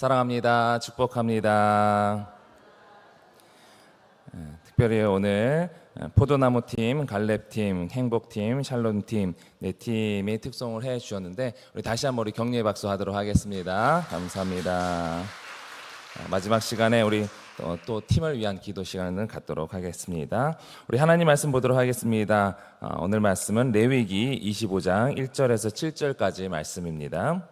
사랑합니다. 축복합니다. 특별히 오늘 포도나무 팀, 갈렙 팀, 행복 팀, 샬롬 팀 네 팀이 특송을 해 주셨는데 우리 다시 한번 우리 격려의 박수 하도록 하겠습니다. 감사합니다. 마지막 시간에 우리 또 팀을 위한 기도 시간을 갖도록 하겠습니다. 우리 하나님 말씀 보도록 하겠습니다. 오늘 말씀은 레위기 25장 1절에서 7절까지 말씀입니다.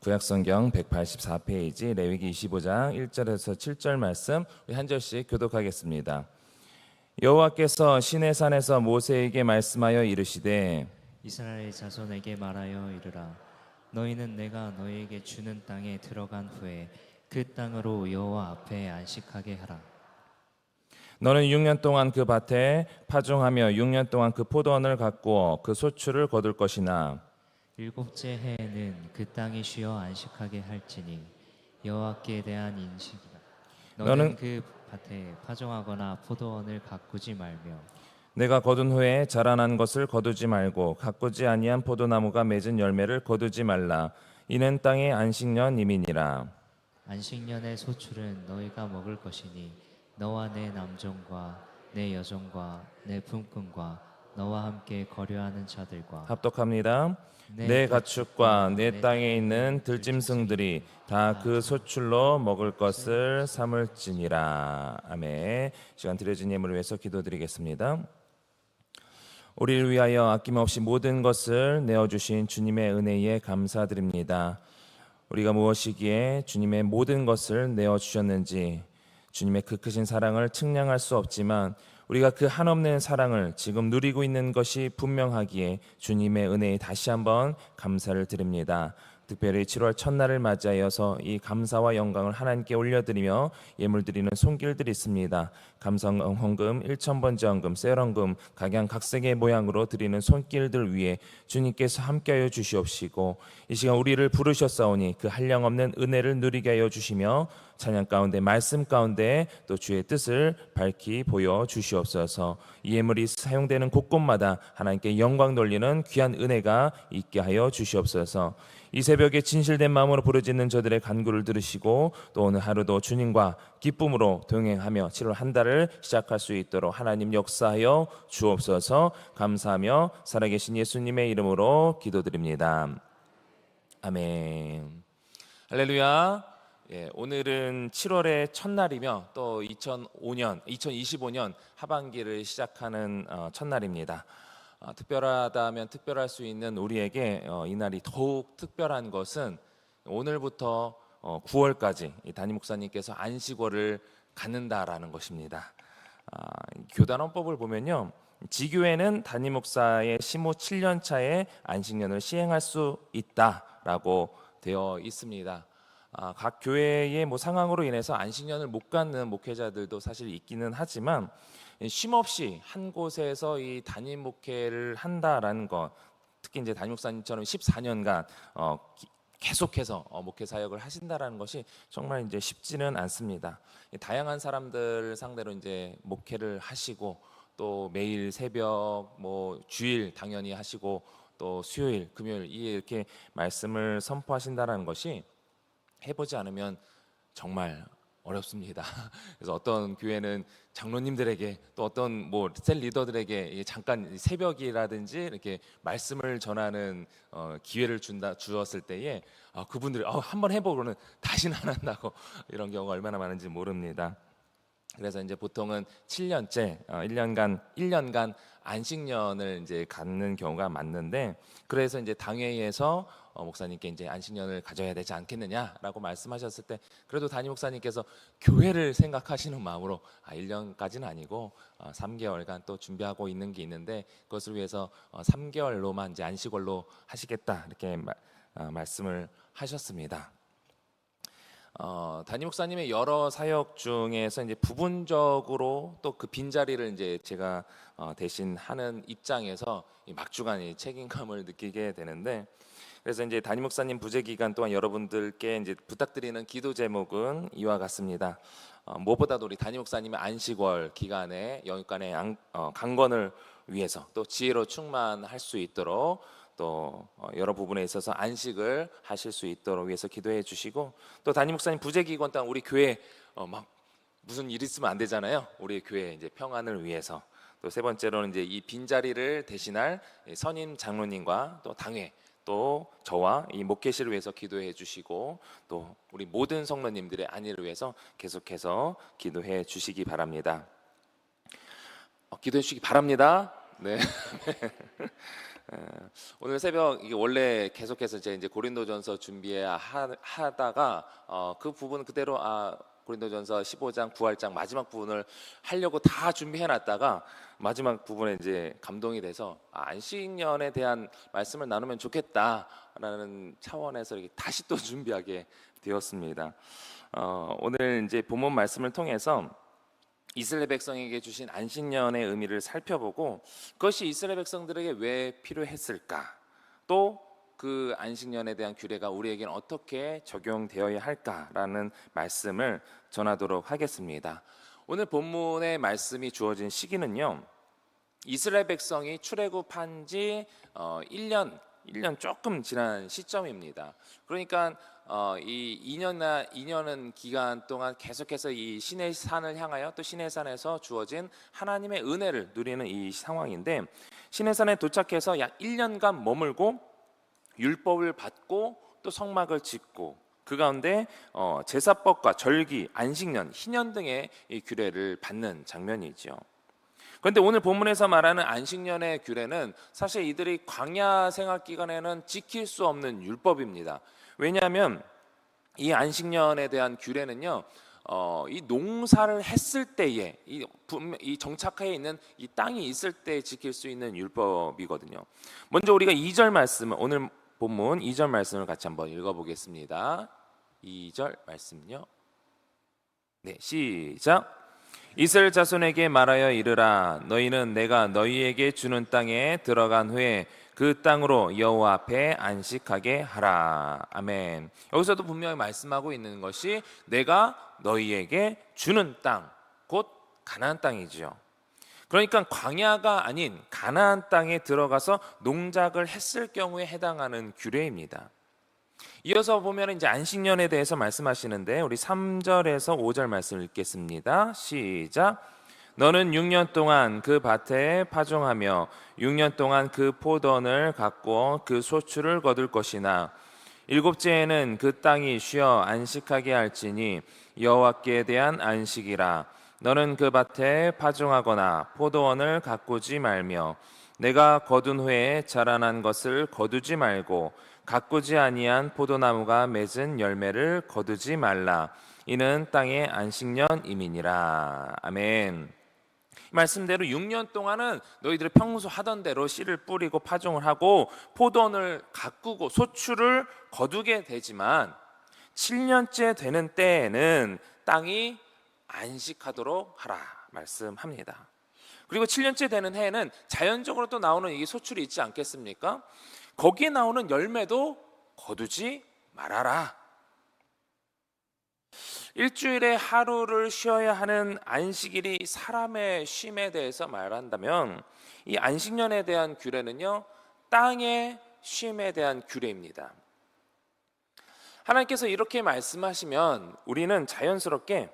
구약성경 184페이지 레위기 25장 1절에서 7절 말씀 우리 한 절씩 교독하겠습니다. 여호와께서 시내산에서 모세에게 말씀하여 이르시되 이스라엘 자손에게 말하여 이르라. 너희는 내가 너희에게 주는 땅에 들어간 후에 그 땅으로 여호와 앞에 안식하게 하라. 너는 6년 동안 그 밭에 파종하며 6년 동안 그 포도원을 가꾸어 그 소출을 거둘 것이나 일곱째 해에는 그 땅이 쉬어 안식하게 할지니 여호와께 대한 인식이다. 너는 그 밭에 파종하거나 포도원을 가꾸지 말며 내가 거둔 후에 자라난 것을 거두지 말고 가꾸지 아니한 포도나무가 맺은 열매를 거두지 말라. 이는 땅의 안식년임이니라. 안식년의 소출은 너희가 먹을 것이니 너와 내 남종과 내 여종과 내 품꾼과 너와 함께 거류하는 자들과 합독합니다. 내 가축과 내 땅에 있는 들짐승들이 다 그 소출로 먹을 것을 삼을지니라. 아멘. 시간 드려진 예물을 위해서 기도드리겠습니다. 우리를 위하여 아낌없이 모든 것을 내어주신 주님의 은혜에 감사드립니다. 우리가 무엇이기에 주님의 모든 것을 내어주셨는지 주님의 그 크신 사랑을 측량할 수 없지만 우리가 그 한없는 사랑을 지금 누리고 있는 것이 분명하기에 주님의 은혜에 다시 한번 감사를 드립니다. 특별히 7월 첫날을 맞이하여서 이 감사와 영광을 하나님께 올려드리며 예물 드리는 손길들이 있습니다. 감성 헌금, 1,000번째 헌금, 셀헌금, 각양각색의 모양으로 드리는 손길들 위에 주님께서 함께하여 주시옵시고 이 시간 우리를 부르셨사오니 그 한량없는 은혜를 누리게 하여 주시며 찬양 가운데 말씀 가운데 또 주의 뜻을 밝히 보여 주시옵소서. 이 예물이 사용되는 곳곳마다 하나님께 영광 돌리는 귀한 은혜가 있게 하여 주시옵소서. 이 새벽에 진실된 마음으로 부르짖는 저들의 간구를 들으시고 또 오늘 하루도 주님과 기쁨으로 동행하며 7월 한 달을 시작할 수 있도록 하나님 역사하여 주옵소서. 감사하며 살아계신 예수님의 이름으로 기도드립니다. 아멘. 할렐루야. 오늘은 7월의 첫날이며 또 2025년 하반기를 시작하는 첫날입니다. 특별하다면 특별할 수 있는 우리에게 이 날이 더욱 특별한 것은 오늘부터 9월까지 담임 목사님께서 안식월을 갖는다라는 것입니다. 교단원법을 보면요, 지교회는 담임 목사의 심호 7년 차에 안식년을 시행할 수 있다라고 되어 있습니다. 각 교회의 상황으로 인해서 안식년을 못 갖는 목회자들도 사실 있기는 하지만 쉼없이 한 곳에서 이 담임 목회를 한다라는 것, 특히 이제 담임 목사님처럼 14년간 계속해서 목회 사역을 하신다라는 것이 정말 이제 쉽지는 않습니다. 다양한 사람들 상대로 이제 목회를 하시고 또 매일 새벽, 주일 당연히 하시고 또 수요일, 금요일 이렇게 말씀을 선포하신다라는 것이 해보지 않으면 정말 어렵습니다. 그래서 어떤 교회는 장로님들에게 또 어떤 셀 리더들에게 잠깐 새벽이라든지 이렇게 말씀을 전하는 기회를 주었을 때에 그분들이 한번 해보고는 다시는 안 한다고 이런 경우가 얼마나 많은지 모릅니다. 그래서 이제 보통은 7년째 1년간 안식년을 이제 갖는 경우가 많는데, 그래서 이제 당회에서 목사님께 이제 안식년을 가져야 되지 않겠느냐라고 말씀하셨을 때 그래도 담임 목사님께서 교회를 생각하시는 마음으로 1년까지는 아니고 3개월간 또 준비하고 있는 게 있는데 그것을 위해서 3개월로만 이제 안식월로 하시겠다 이렇게 말씀을 하셨습니다. 담임 목사님의 여러 사역 중에서 이제 부분적으로 또 그 빈자리를 이제 제가 대신 하는 입장에서 막중한 책임감을 느끼게 되는데, 그래서 이제 담임 목사님 부재 기간 동안 여러분들께 이제 부탁드리는 기도 제목은 이와 같습니다. 무엇보다도 우리 담임 목사님의 안식월 기간에 영육간의 강건을 위해서 또 지혜로 충만할 수 있도록 또 여러 부분에 있어서 안식을 하실 수 있도록 위해서 기도해 주시고, 또 담임 목사님 부재기권 땅 우리 교회 막 무슨 일 있으면 안 되잖아요. 우리 교회 이제 평안을 위해서, 또 세 번째로는 이제 이 빈자리를 대신할 선임 장로님과 또 당회, 또 저와 이 목회실을 위해서 기도해 주시고, 또 우리 모든 성도님들의 안위를 위해서 계속해서 기도해 주시기 바랍니다. 기도해 주시기 바랍니다. 네. 오늘 새벽 이게 원래 계속해서 이제 고린도전서 준비하다가 그 부분 그대로 고린도전서 15장 9할장 마지막 부분을 하려고 다 준비해 놨다가 마지막 부분에 이제 감동이 돼서 안식년에 대한 말씀을 나누면 좋겠다라는 차원에서 이렇게 다시 또 준비하게 되었습니다. 오늘 이제 본문 말씀을 통해서 이스라엘 백성에게 주신 안식년의 의미를 살펴보고, 그것이 이스라엘 백성들에게 왜 필요했을까, 또 그 안식년에 대한 규례가 우리에게는 어떻게 적용되어야 할까라는 말씀을 전하도록 하겠습니다. 오늘 본문의 말씀이 주어진 시기는요, 이스라엘 백성이 출애굽한 지 1년 조금 지난 시점입니다. 그러니까 이 2년은 기간 동안 계속해서 이 시내 산을 향하여 또 시내 산에서 주어진 하나님의 은혜를 누리는 이 상황인데, 시내 산에 도착해서 약 1년간 머물고 율법을 받고 또 성막을 짓고, 그 가운데 제사법과 절기, 안식년, 희년 등의 이 규례를 받는 장면이죠. 그런데 오늘 본문에서 말하는 안식년의 규례는 사실 이들이 광야 생활 기간에는 지킬 수 없는 율법입니다. 왜냐하면 이 안식년에 대한 규례는요, 이 농사를 했을 때에 이 정착해 있는 이 땅이 있을 때 지킬 수 있는 율법이거든요. 먼저 우리가 2절 말씀을, 오늘 본문 2절 말씀을 같이 한번 읽어보겠습니다. 2절 말씀요. 네, 시작. 이스라엘 자손에게 말하여 이르라. 너희는 내가 너희에게 주는 땅에 들어간 후에 그 땅으로 여호와 앞에 안식하게 하라. 아멘. 여기서도 분명히 말씀하고 있는 것이 내가 너희에게 주는 땅, 곧 가나안 땅이죠. 그러니까 광야가 아닌 가나안 땅에 들어가서 농작을 했을 경우에 해당하는 규례입니다. 이어서 보면 이제 안식년에 대해서 말씀하시는데, 우리 3절에서 5절 말씀 읽겠습니다. 시작. 너는 6년 동안 그 밭에 파종하며 6년 동안 그 포도원을 가꾸어 그 소출을 거둘 것이나, 일곱째에는 그 땅이 쉬어 안식하게 할지니 여호와께 대한 안식이라. 너는 그 밭에 파종하거나 포도원을 가꾸지 말며 내가 거둔 후에 자라난 것을 거두지 말고 가꾸지 아니한 포도나무가 맺은 열매를 거두지 말라. 이는 땅의 안식년임이니라. 아멘. 말씀대로 6년 동안은 너희들이 평소 하던 대로 씨를 뿌리고 파종을 하고 포도원을 가꾸고 소출을 거두게 되지만, 7년째 되는 때에는 땅이 안식하도록 하라 말씀합니다. 그리고 7년째 되는 해에는 자연적으로 또 나오는 이 소출이 있지 않겠습니까? 거기에 나오는 열매도 거두지 말아라. 일주일에 하루를 쉬어야 하는 안식일이 사람의 쉼에 대해서 말한다면, 이 안식년에 대한 규례는요, 땅의 쉼에 대한 규례입니다. 하나님께서 이렇게 말씀하시면 우리는 자연스럽게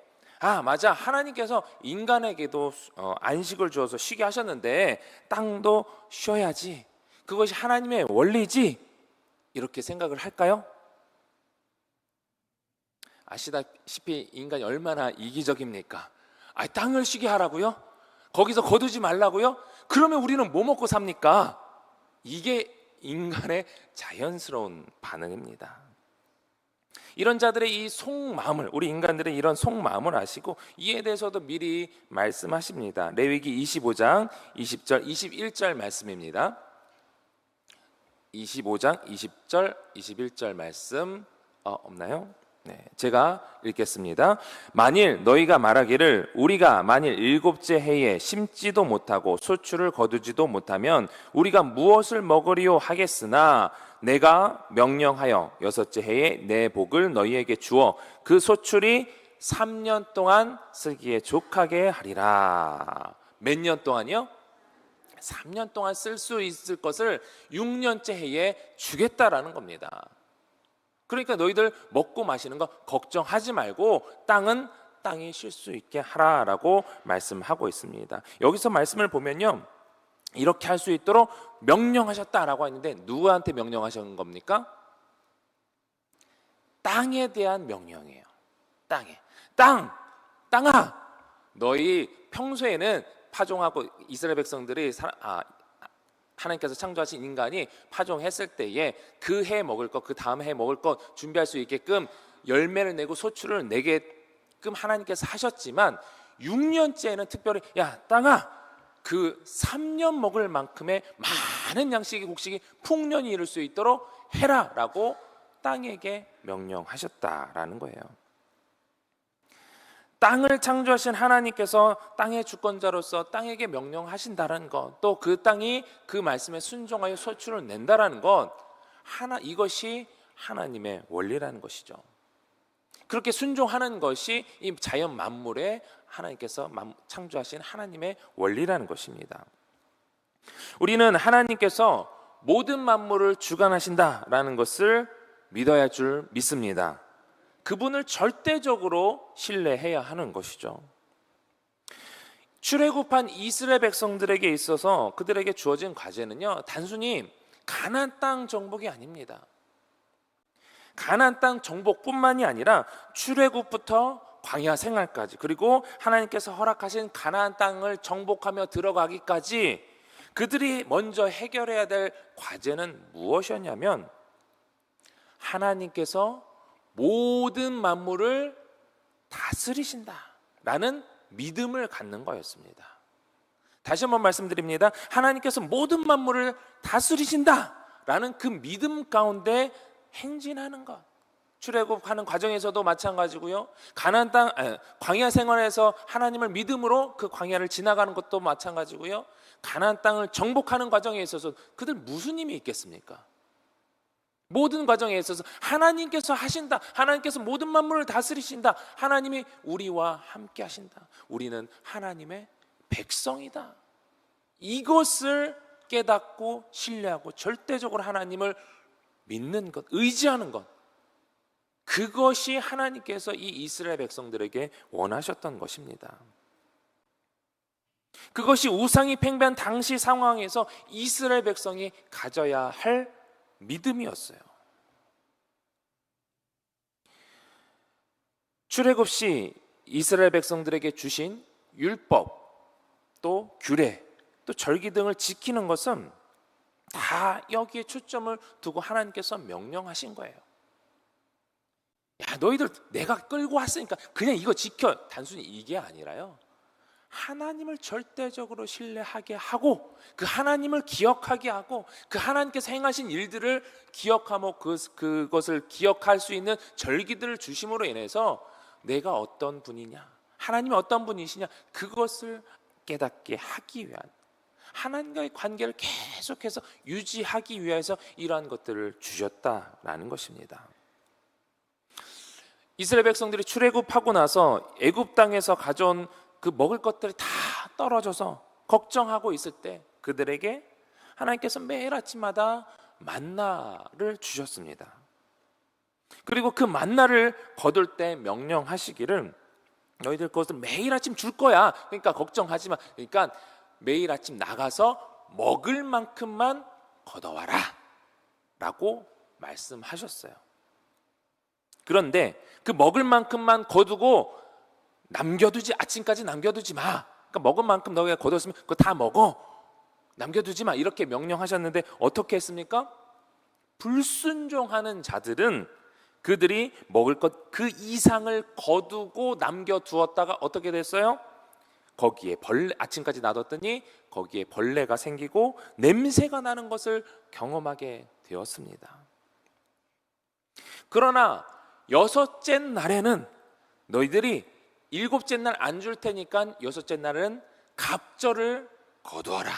맞아, 하나님께서 인간에게도 안식을 주어서 쉬게 하셨는데 땅도 쉬어야지, 그것이 하나님의 원리지, 이렇게 생각을 할까요? 아시다시피 인간이 얼마나 이기적입니까? 땅을 쉬게 하라고요? 거기서 거두지 말라고요? 그러면 우리는 뭐 먹고 삽니까? 이게 인간의 자연스러운 반응입니다. 이런 자들의 이 속마음을, 우리 인간들의 이런 속마음을 아시고 이에 대해서도 미리 말씀하십니다. 레위기 25장 20절 21절 말씀입니다. 25장 20절 21절 말씀 없나요? 네, 제가 읽겠습니다. 만일 너희가 말하기를 우리가 만일 7째 해에 심지도 못하고 소출을 거두지도 못하면 우리가 무엇을 먹으리요 하겠으나, 내가 명령하여 6째 해에 내 복을 너희에게 주어 그 소출이 3년 동안 쓰기에 족하게 하리라. 몇 년 동안이요? 3년 동안 쓸 수 있을 것을 6년째 해에 주겠다라는 겁니다. 그러니까 너희들 먹고 마시는 거 걱정하지 말고 땅은 땅이 쉴 수 있게 하라라고 말씀하고 있습니다. 여기서 말씀을 보면요, 이렇게 할 수 있도록 명령하셨다라고 했는데 누구한테 명령하신 겁니까? 땅에 대한 명령이에요. 땅아, 너희 평소에는 파종하고 이스라엘 백성들이 하나님께서 창조하신 인간이 파종했을 때에 그 해 먹을 것, 그 다음 해 먹을 것 준비할 수 있게끔 열매를 내고 소출을 내게끔 하나님께서 하셨지만 6년째에는 특별히 야 땅아, 그 3년 먹을 만큼의 많은 양식이 곡식이 풍년이 이룰 수 있도록 해라라고 땅에게 명령하셨다라는 거예요. 땅을 창조하신 하나님께서 땅의 주권자로서 땅에게 명령하신다는 것, 또 그 땅이 그 말씀에 순종하여 소출을 낸다라는 것, 이것이 하나님의 원리라는 것이죠. 그렇게 순종하는 것이 이 자연 만물에 하나님께서 창조하신 하나님의 원리라는 것입니다. 우리는 하나님께서 모든 만물을 주관하신다라는 것을 믿어야 할 줄 믿습니다. 그분을 절대적으로 신뢰해야 하는 것이죠. 출애굽한 이스라엘 백성들에게 있어서 그들에게 주어진 과제는요, 단순히 가나안 땅 정복이 아닙니다. 가나안 땅 정복뿐만이 아니라 출애굽부터 광야 생활까지, 그리고 하나님께서 허락하신 가나안 땅을 정복하며 들어가기까지 그들이 먼저 해결해야 될 과제는 무엇이었냐면 하나님께서 모든 만물을 다스리신다라는 믿음을 갖는 거였습니다. 다시 한번 말씀드립니다. 하나님께서 모든 만물을 다스리신다라는 그 믿음 가운데 행진하는 것. 출애굽하는 과정에서도 마찬가지고요. 가나안 땅 광야 생활에서 하나님을 믿음으로 그 광야를 지나가는 것도 마찬가지고요. 가나안 땅을 정복하는 과정에 있어서 그들 무슨 힘이 있겠습니까? 모든 과정에 있어서 하나님께서 하신다. 하나님께서 모든 만물을 다스리신다. 하나님이 우리와 함께 하신다. 우리는 하나님의 백성이다. 이것을 깨닫고 신뢰하고 절대적으로 하나님을 믿는 것, 의지하는 것, 그것이 하나님께서 이 이스라엘 백성들에게 원하셨던 것입니다. 그것이 우상이 팽배한 당시 상황에서 이스라엘 백성이 가져야 할 믿음이었어요. 출애굽 시 이스라엘 백성들에게 주신 율법, 또 규례, 또 절기 등을 지키는 것은 다 여기에 초점을 두고 하나님께서 명령하신 거예요. 야, 너희들 내가 끌고 왔으니까 그냥 이거 지켜. 단순히 이게 아니라요, 하나님을 절대적으로 신뢰하게 하고 그 하나님을 기억하게 하고 그 하나님께서 행하신 일들을 기억하고 그것을 기억할 수 있는 절기들을 주심으로 인해서 내가 어떤 분이냐, 하나님이 어떤 분이시냐, 그것을 깨닫게 하기 위한, 하나님과의 관계를 계속해서 유지하기 위해서 이러한 것들을 주셨다라는 것입니다. 이스라엘 백성들이 출애굽하고 나서 애굽 땅에서 가져온 그 먹을 것들이 다 떨어져서 걱정하고 있을 때 그들에게 하나님께서 매일 아침마다 만나를 주셨습니다. 그리고 그 만나를 거둘 때 명령하시기를 너희들 그것을 매일 아침 줄 거야. 그러니까 걱정하지 마. 그러니까 매일 아침 나가서 먹을 만큼만 걷어와라 라고 말씀하셨어요. 그런데 그 먹을 만큼만 거두고 남겨두지, 아침까지 남겨두지 마. 그러니까 먹을 만큼 너희가 거뒀으면 그거 다 먹어. 남겨두지 마. 이렇게 명령하셨는데 어떻게 했습니까? 불순종하는 자들은 그들이 먹을 것 그 이상을 거두고 남겨두었다가 어떻게 됐어요? 거기에 벌레, 아침까지 놔뒀더니 거기에 벌레가 생기고 냄새가 나는 것을 경험하게 되었습니다. 그러나 여섯째 날에는 너희들이 일곱째 날 안 줄 테니까 여섯째 날은 갑절을 거두어라.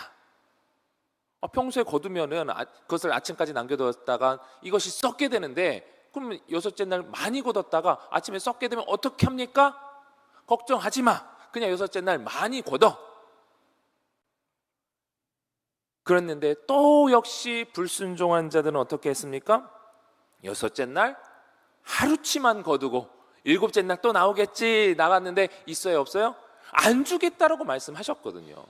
평소에 거두면은 그것을 아침까지 남겨두었다가 이것이 썩게 되는데, 그러면 여섯째 날 많이 거뒀다가 아침에 썩게 되면 어떻게 합니까? 걱정하지 마. 그냥 여섯째 날 많이 거둬. 그랬는데 또 역시 불순종한 자들은 어떻게 했습니까? 여섯째 날 하루치만 거두고 일곱째 날 또 나오겠지 나갔는데 있어요 없어요? 안 주겠다라고 말씀하셨거든요.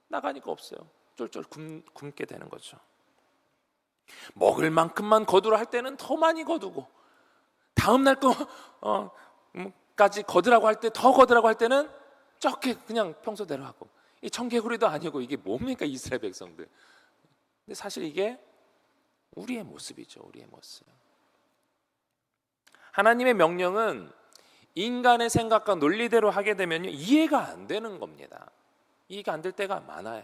나가니까 없어요. 쫄쫄 굶게 되는 거죠. 먹을 만큼만 거두라 할 때는 더 많이 거두고 다음 날 거까지 거두라고 할 때 더 거두라고 할 때는 적게 그냥 평소대로 하고, 이 청개구리도 아니고 이게 뭡니까 이스라엘 백성들. 근데 사실 이게 우리의 모습이죠. 우리의 모습. 하나님의 명령은 인간의 생각과 논리대로 하게 되면요 이해가 안 되는 겁니다. 이해가 안 될 때가 많아요.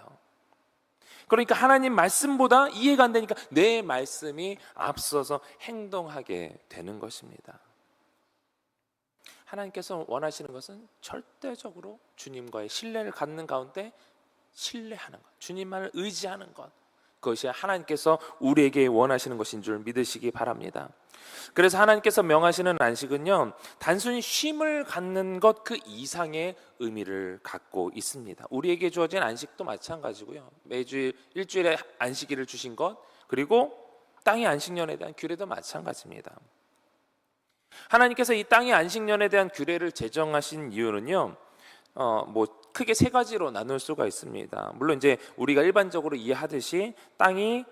그러니까 하나님 말씀보다 이해가 안 되니까 내 말씀이 앞서서 행동하게 되는 것입니다. 하나님께서 원하시는 것은 절대적으로 주님과의 신뢰를 갖는 가운데 신뢰하는 것, 주님만을 의지하는 것, 그것이 하나님께서 우리에게 원하시는 것인 줄 믿으시기 바랍니다. 그래서 하나님께서 명하시는 안식은요 단순히 쉼을 갖는 것 그 이상의 의미를 갖고 있습니다. 우리에게 주어진 안식도 마찬가지고요, 매주 일주일에 안식일을 주신 것, 그리고 땅의 안식년에 대한 규례도 마찬가지입니다. 하나님께서 이 땅의 안식년에 대한 규례를 제정하신 이유는요 크게 세 가지로 나눌 수가 있습니다. 물론 이제 우리가 일반적으로 이해하듯이 땅이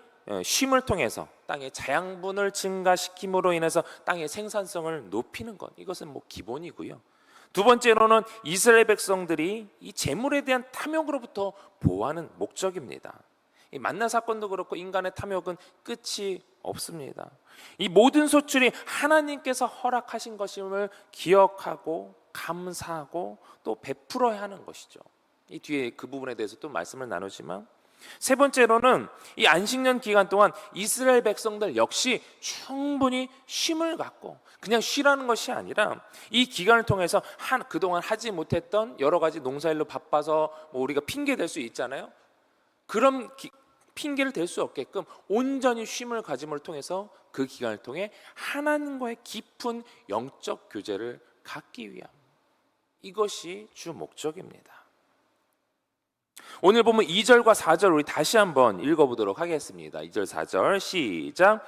쉼을 통해서 땅의 자양분을 증가시킴으로 인해서 땅의 생산성을 높이는 것, 이것은 뭐 기본이고요. 두 번째로는 이스라엘 백성들이 이 재물에 대한 탐욕으로부터 보호하는 목적입니다. 이 만나 사건도 그렇고 인간의 탐욕은 끝이 없습니다. 이 모든 소출이 하나님께서 허락하신 것임을 기억하고 감사하고 또 베풀어야 하는 것이죠. 이 뒤에 그 부분에 대해서 또 말씀을 나누지만, 세 번째로는 이 안식년 기간 동안 이스라엘 백성들 역시 충분히 쉼을 갖고 그냥 쉬라는 것이 아니라 이 기간을 통해서 그동안 하지 못했던 여러 가지 농사일로 바빠서 우리가 핑계 댈 수 있잖아요. 그런 핑계를 댈 수 없게끔 온전히 쉼을 가짐을 통해서 그 기간을 통해 하나님과의 깊은 영적 교제를 갖기 위함, 이것이 주 목적입니다. 오늘 보면 2절과 4절 우리 다시 한번 읽어보도록 하겠습니다. 2절 4절 시작.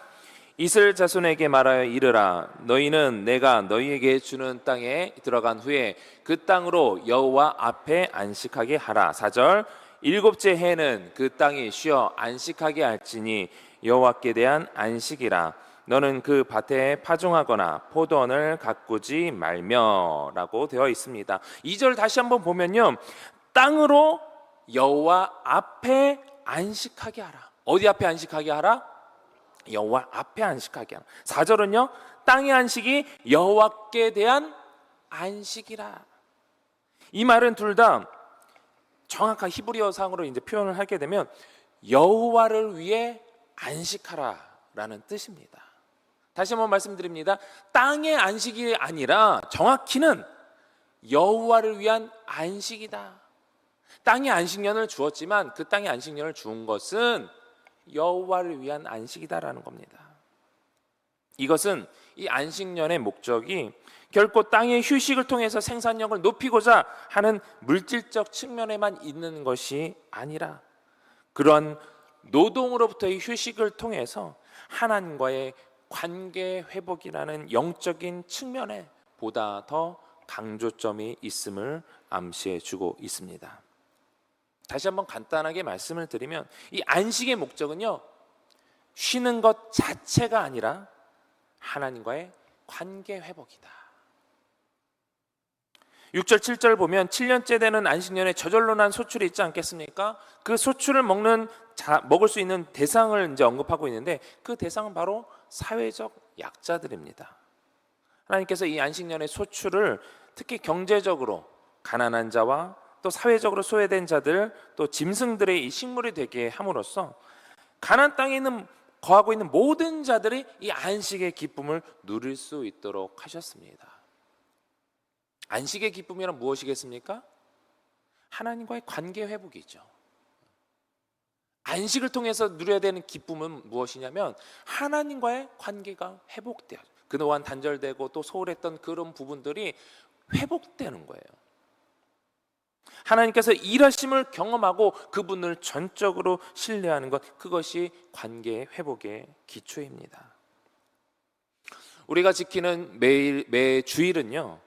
이스라엘 자손에게 말하여 이르라. 너희는 내가 너희에게 주는 땅에 들어간 후에 그 땅으로 여호와 앞에 안식하게 하라. 4절. 일곱째 해는 그 땅이 쉬어 안식하게 할지니 여호와께 대한 안식이라. 너는 그 밭에 파종하거나 포도원을 가꾸지 말며 라고 되어 있습니다. 2절 다시 한번 보면요 땅으로 여호와 앞에 안식하게 하라. 어디 앞에 안식하게 하라? 여호와 앞에 안식하게 하라. 4절은요 땅의 안식이 여호와께 대한 안식이라. 이 말은 둘 다 정확한 히브리어상으로 이제 표현을 하게 되면 여호와를 위해 안식하라라는 뜻입니다. 다시 한번 말씀드립니다. 땅의 안식이 아니라 정확히는 여호와를 위한 안식이다. 땅의 안식년을 주었지만 그 땅의 안식년을 주은 것은 여호와를 위한 안식이다라는 겁니다. 이것은 이 안식년의 목적이 결코 땅의 휴식을 통해서 생산력을 높이고자 하는 물질적 측면에만 있는 것이 아니라 그런 노동으로부터의 휴식을 통해서 하나님과의 관계 회복이라는 영적인 측면에 보다 더 강조점이 있음을 암시해 주고 있습니다. 다시 한번 간단하게 말씀을 드리면 이 안식의 목적은요 쉬는 것 자체가 아니라 하나님과의 관계 회복이다. 6절 7절 보면 7년째 되는 안식년에 저절로 난 소출이 있지 않겠습니까? 그 소출을 먹을 수 있는 대상을 이제 언급하고 있는데 그 대상은 바로 사회적 약자들입니다. 하나님께서 이 안식년의 소출을 특히 경제적으로 가난한 자와 또 사회적으로 소외된 자들, 또 짐승들의 이 식물이 되게 함으로써 가나안 땅에 거하고 있는 모든 자들이 이 안식의 기쁨을 누릴 수 있도록 하셨습니다. 안식의 기쁨이란 무엇이겠습니까? 하나님과의 관계 회복이죠. 안식을 통해서 누려야 되는 기쁨은 무엇이냐면 하나님과의 관계가 회복돼요. 그동안 단절되고 또 소홀했던 그런 부분들이 회복되는 거예요. 하나님께서 일하심을 경험하고 그분을 전적으로 신뢰하는 것, 그것이 관계 회복의 기초입니다. 우리가 지키는 매 주일은요,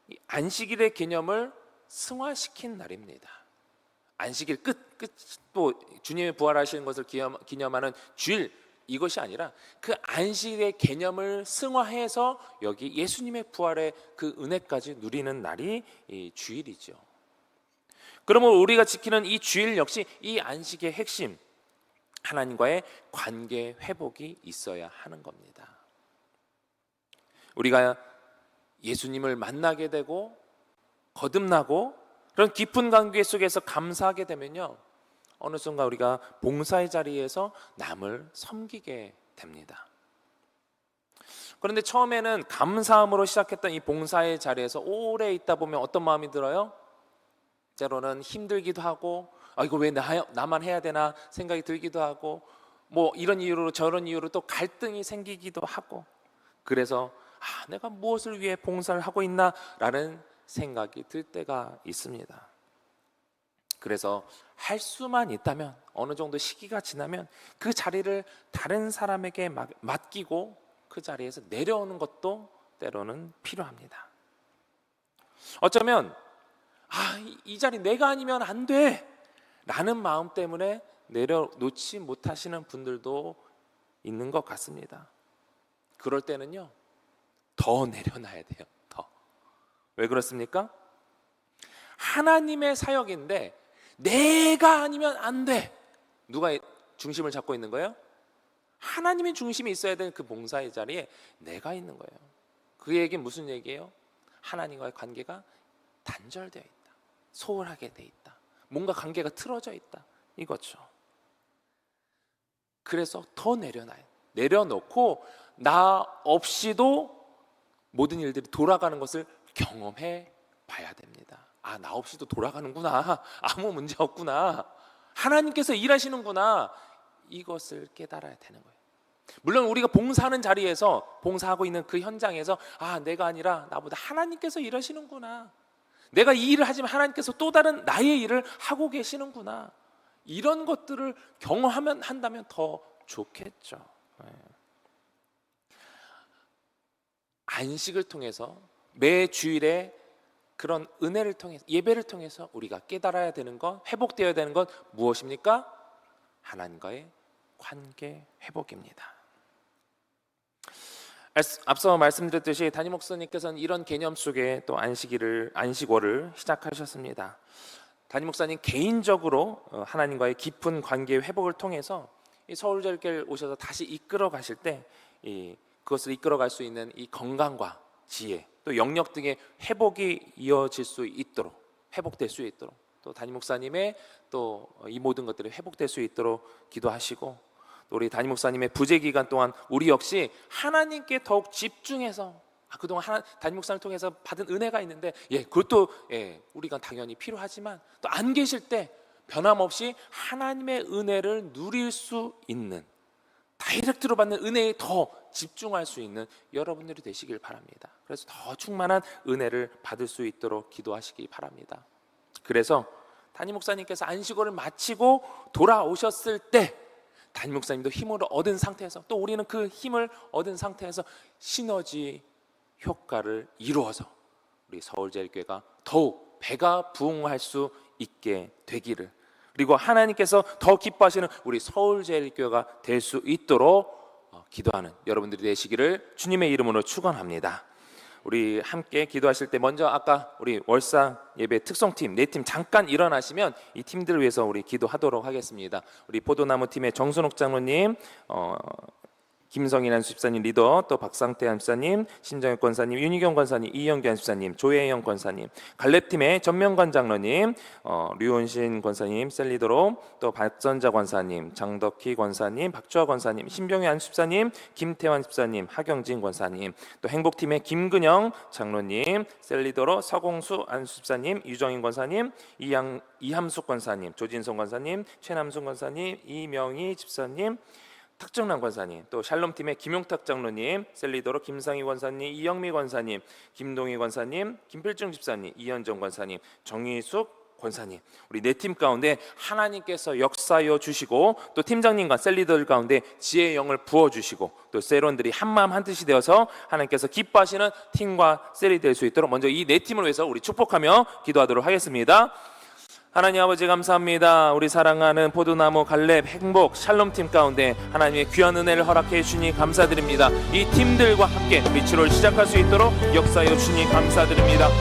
이 안식일의 개념을 승화시킨 날입니다. 안식일 또 주님의 부활하시는 것을 기념하는 주일, 이것이 아니라 그 안식일의 개념을 승화해서 여기 예수님의 부활의 그 은혜까지 누리는 날이 이 주일이죠. 그러면 우리가 지키는 이 주일 역시 이 안식의 핵심, 하나님과의 관계 회복이 있어야 하는 겁니다. 우리가 예수님을 만나게 되고 거듭나고 그런 깊은 관계 속에서 감사하게 되면요, 어느 순간 우리가 봉사의 자리에서 남을 섬기게 됩니다. 그런데 처음에는 감사함으로 시작했던 이 봉사의 자리에서 오래 있다 보면 어떤 마음이 들어요? 때로는 힘들기도 하고, 이거 왜 나만 해야 되나 생각이 들기도 하고, 뭐 이런 이유로 저런 이유로 또 갈등이 생기기도 하고, 그래서 내가 무엇을 위해 봉사를 하고 있나 라는 생각이 들 때가 있습니다. 그래서 할 수만 있다면, 어느 정도 시기가 지나면 그 자리를 다른 사람에게 맡기고 그 자리에서 내려오는 것도 때로는 필요합니다. 어쩌면 이 자리 내가 아니면 안 돼 라는 마음 때문에 내려놓지 못하시는 분들도 있는 것 같습니다. 그럴 때는요, 더 내려놔야 돼요. 더. 왜 그렇습니까? 하나님의 사역인데 내가 아니면 안 돼. 누가 중심을 잡고 있는 거예요? 하나님의 중심이 있어야 되는 그 봉사의 자리에 내가 있는 거예요. 그 얘기는 무슨 얘기예요? 하나님과의 관계가 단절되어 있다, 소홀하게 돼 있다, 뭔가 관계가 틀어져 있다, 이거죠. 그래서 더 내려놔요. 내려놓고 나 없이도 모든 일들이 돌아가는 것을 경험해 봐야 됩니다. 나 없이도 돌아가는구나, 아무 문제 없구나, 하나님께서 일하시는구나, 이것을 깨달아야 되는 거예요. 물론 우리가 봉사하는 자리에서, 봉사하고 있는 그 현장에서 내가 아니라 나보다 하나님께서 일하시는구나, 내가 이 일을 하지만 하나님께서 또 다른 나의 일을 하고 계시는구나, 이런 것들을 한다면 더 좋겠죠. 안식을 통해서, 매 주일에 그런 은혜를 통해서, 예배를 통해서 우리가 깨달아야 되는 것, 회복되어야 되는 것 무엇입니까? 하나님과의 관계 회복입니다. 앞서 말씀드렸듯이 담임 목사님께서는 이런 개념 속에 또 안식월을 시작하셨습니다. 담임 목사님 개인적으로 하나님과의 깊은 관계 회복을 통해서 이 서울절교를 오셔서 다시 이끌어 가실 때 그것을 이끌어갈 수 있는 이 건강과 지혜, 또 영역 등의 회복이 이어질 수 있도록, 회복될 수 있도록, 또 담임 목사님의 또 이 모든 것들이 회복될 수 있도록 기도하시고, 또 우리 담임 목사님의 부재 기간 동안 우리 역시 하나님께 더욱 집중해서, 그동안 담임 목사님을 통해서 받은 은혜가 있는데, 그것도 우리가 당연히 필요하지만 또 안 계실 때 변함없이 하나님의 은혜를 누릴 수 있는, 다이렉트로 받는 은혜에 더 집중할 수 있는 여러분들이 되시길 바랍니다. 그래서 더 충만한 은혜를 받을 수 있도록 기도하시기 바랍니다. 그래서 담임 목사님께서 안식월을 마치고 돌아오셨을 때 담임 목사님도 힘을 얻은 상태에서, 또 우리는 그 힘을 얻은 상태에서 시너지 효과를 이루어서 우리 서울제일교회가 더욱 배가 부흥할 수 있게 되기를, 그리고 하나님께서 더 기뻐하시는 우리 서울제일교회가 될 수 있도록 기도하는 여러분들이 되시기를 주님의 이름으로 축원합니다. 우리 함께 기도하실 때 먼저 아까 우리 월상 예배 특성팀 4팀 잠깐 일어나시면 이 팀들을 위해서 우리 기도하도록 하겠습니다. 우리 포도나무 팀의 정순옥 장로님, 김성인 안수집사님 리더, 또 박상태 안수집사님, 신정혁 권사님, 윤희경 권사님, 이영규 안수집사님, 조혜영 권사님, 갈렙팀의 전명관 장로님, 류원신 권사님 셀리더로, 또 박선자 권사님, 장덕희 권사님, 박주아 권사님, 신병희 안수집사님, 김태환 집사님, 하경진 권사님, 또 행복팀의 김근영 장로님 셀리더로, 서공수 안수집사님, 유정인 권사님, 이함숙 권사님, 조진성 권사님, 최남순 권사님, 이명희 집사님, 탁정란 권사님, 또 샬롬팀의 김용탁 장로님, 셀리더로 김상희 권사님, 이영미 권사님, 김동희 권사님, 김필중 집사님, 이현정 권사님, 정희숙 권사님, 우리 네 팀 가운데 하나님께서 역사하여 주시고 또 팀장님과 셀리더들 가운데 지혜의 영을 부어주시고 또 세론들이 한마음 한뜻이 되어서 하나님께서 기뻐하시는 팀과 셀이 될 수 있도록 먼저 이 네 팀을 위해서 우리 축복하며 기도하도록 하겠습니다. 하나님 아버지 감사합니다. 우리 사랑하는 포도나무 갈렙 행복 샬롬팀 가운데 하나님의 귀한 은혜를 허락해 주시니 감사드립니다. 이 팀들과 함께 빛으로 시작할 수 있도록 역사하여 주시니 감사드립니다.